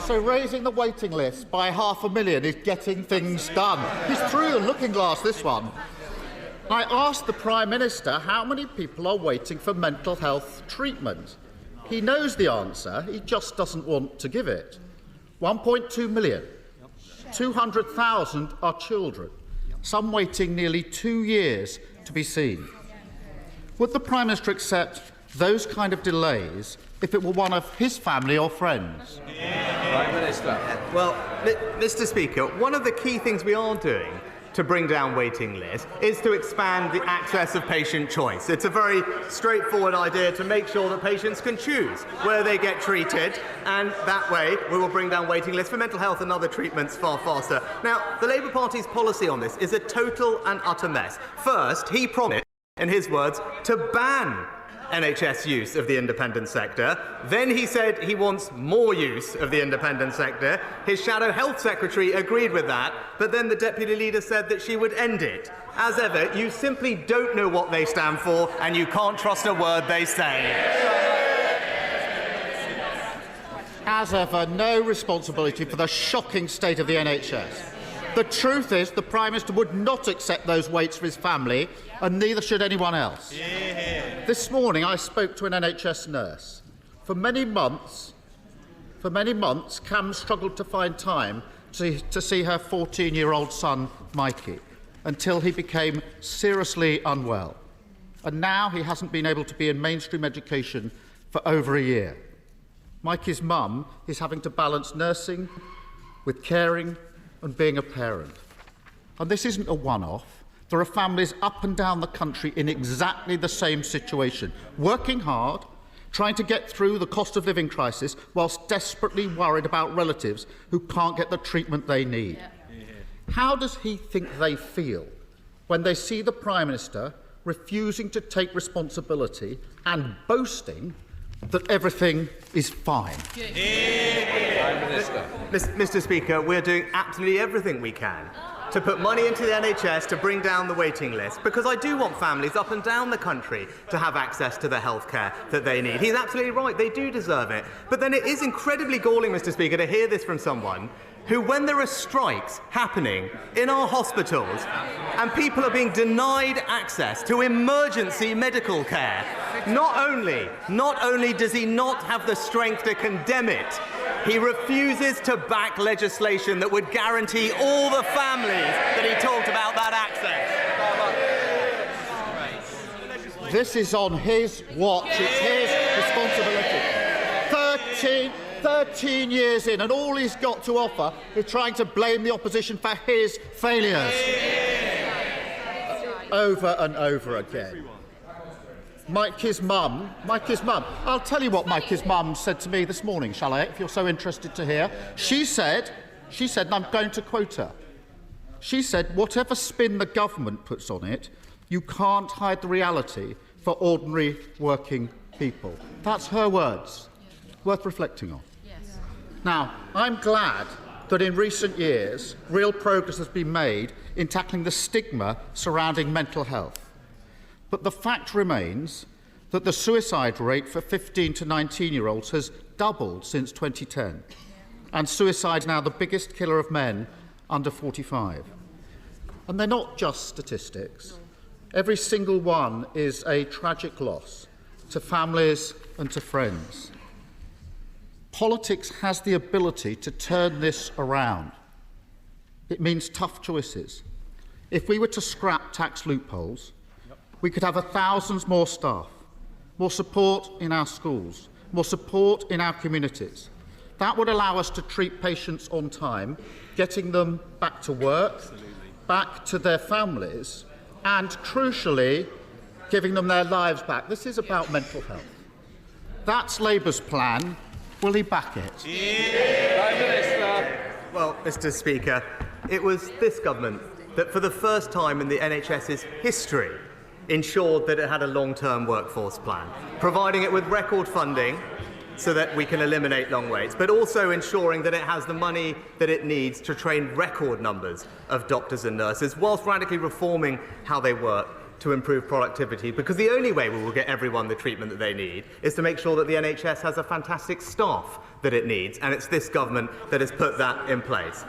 So raising the waiting list by 500,000 is getting things done. He's through the looking glass, this one. I asked the Prime Minister how many people are waiting for mental health treatment. He knows the answer, he just doesn't want to give it. 1.2 million. 200,000 are children, some waiting nearly 2 years to be seen. Would the Prime Minister accept those kind of delays if it were one of his family or friends? Prime Minister. Well, Mr Speaker, one of the key things we are doing to bring down waiting lists is to expand the access of patient choice. It's a very straightforward idea to make sure that patients can choose where they get treated, and that way we will bring down waiting lists for mental health and other treatments far faster. Now, the Labour Party's policy on this is a total and utter mess. First, he promised, in his words, to ban NHS use of the independent sector. Then he said he wants more use of the independent sector. His shadow health secretary agreed with that, but then the deputy leader said that she would end it. As ever, you simply don't know what they stand for, and you can't trust a word they say. As ever, no responsibility for the shocking state of the NHS. The truth is, the Prime Minister would not accept those waits for his family, and neither should anyone else. Yeah. This morning, I spoke to an NHS nurse. For many months, Cam struggled to find time to see her 14-year-old son, Mikey, until he became seriously unwell. And now he hasn't been able to be in mainstream education for over a year. Mikey's mum is having to balance nursing with caring and being a parent. And this isn't a one-off. There are families up and down the country in exactly the same situation, working hard, trying to get through the cost of living crisis whilst desperately worried about relatives who can't get the treatment they need. Yeah. How does he think they feel when they see the Prime Minister refusing to take responsibility and boasting that everything is fine? Mr Speaker, we're doing absolutely everything we can to put money into the NHS to bring down the waiting list, because I do want families up and down the country to have access to the health care that they need. He's absolutely right, they do deserve it. But then it is incredibly galling, Mr Speaker, to hear this from someone who, when there are strikes happening in our hospitals and people are being denied access to emergency medical care, not only does he not have the strength to condemn it, he refuses to back legislation that would guarantee all the families that he talked about that access. This is on his watch. It's his responsibility. 13 years in, and all he's got to offer is trying to blame the opposition for his failures. Over and over again. Mikey's mum. I'll tell you what Mikey's mum said to me this morning, shall I, if you're so interested to hear. She said, and I'm going to quote her, she said, whatever spin the government puts on it, you can't hide the reality for ordinary working people. That's her words. Worth reflecting on. Yes. Now, I'm glad that in recent years, real progress has been made in tackling the stigma surrounding mental health. But the fact remains that the suicide rate for 15 to 19-year-olds has doubled since 2010, and suicide is now the biggest killer of men under 45. And they're not just statistics. Every single one is a tragic loss to families and to friends. Politics has the ability to turn this around. It means tough choices. If we were to scrap tax loopholes, we could have thousands more staff, more support in our schools, more support in our communities. That would allow us to treat patients on time, getting them back to work, back to their families, and, crucially, giving them their lives back. This is about mental health. That's Labour's plan. Will he back it? Prime Minister. Well, Mr Speaker, it was this government that, for the first time in the NHS's history, ensured that it had a long-term workforce plan, providing it with record funding so that we can eliminate long waits, but also ensuring that it has the money that it needs to train record numbers of doctors and nurses, whilst radically reforming how they work to improve productivity, because the only way we will get everyone the treatment that they need is to make sure that the NHS has a fantastic staff that it needs, and it's this government that has put that in place.